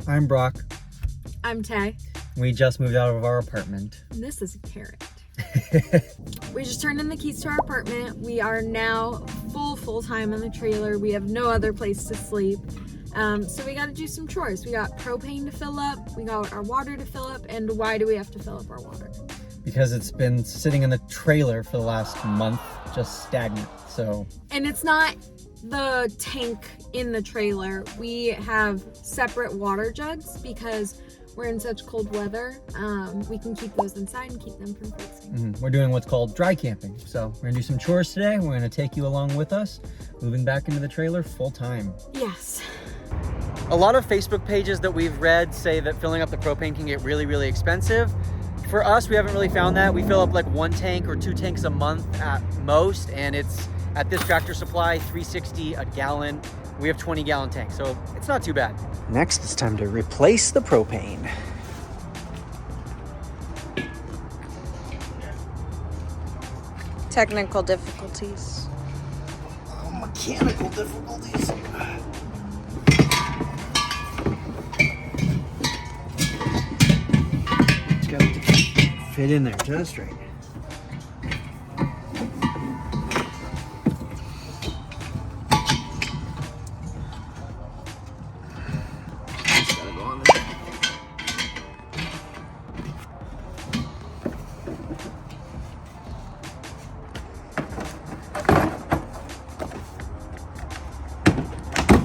I'm Brock. I'm Tay. We just moved out of our apartment. And this is a carrot. We just turned in the keys to our apartment. We are now full time in the trailer. We have no other place to sleep. So we got to do some chores. We got propane to fill up. We got our water to fill up. And why do we have to fill up our water? Because it's been sitting in the trailer for the last month, just stagnant. So. And it's not the tank in the trailer. We have separate water jugs because we're in such cold weather. We can keep those inside and keep them from freezing. We're doing what's called dry camping. So we're gonna do some chores today. We're gonna take you along with us, moving back into the trailer full time. Yes. A lot of Facebook pages that we've read say that filling up the propane can get really expensive. For us, we haven't really found that. We fill up like 1 tank or 2 tanks a month at most, and it's at this Tractor Supply, $3.60 a gallon. We have 20-gallon tanks, so it's not too bad. Next, it's time to replace the propane. Technical difficulties. Oh, mechanical difficulties. It's got to fit in there just right.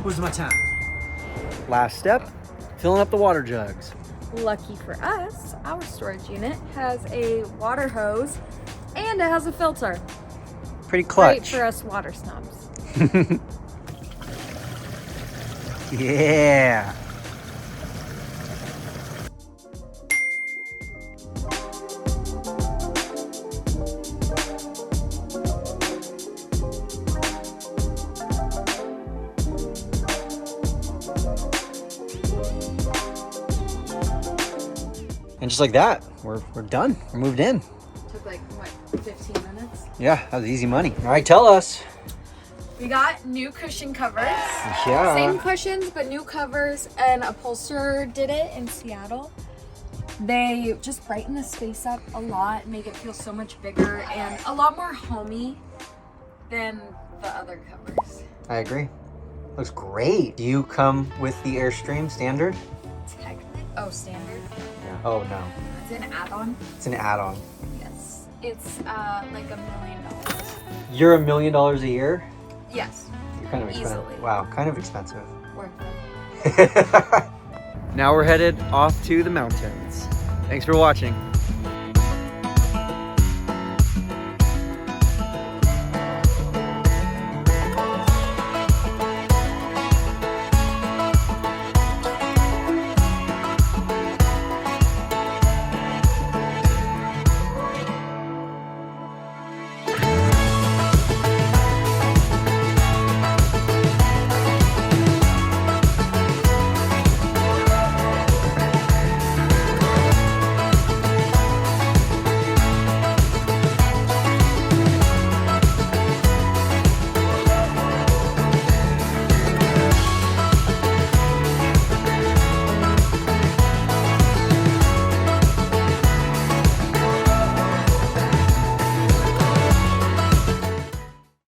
Where's my time? Last step, filling up the water jugs. Lucky for us, our storage unit has a water hose and it has a filter. Pretty clutch. Great for us water snobs. Yeah. And just like that, we're done. We're moved in. Took like, what, 15 minutes? Yeah, that was easy money. All right, tell us. We got new cushion covers. Yeah. Same cushions, but new covers. An upholsterer did it in Seattle. They just brighten the space up a lot, make it feel so much bigger and a lot more homey than the other covers. I agree. Looks great. Do you come with the Airstream standard? Technically. Oh, standard? Yeah. Oh, no. It's an add-on? It's an add-on. Yes. It's like $1 million. You're $1 million a year? Yes. You're kind of expensive. Easily. Wow, kind of expensive. Worth it. Now we're headed off to the mountains. Thanks for watching.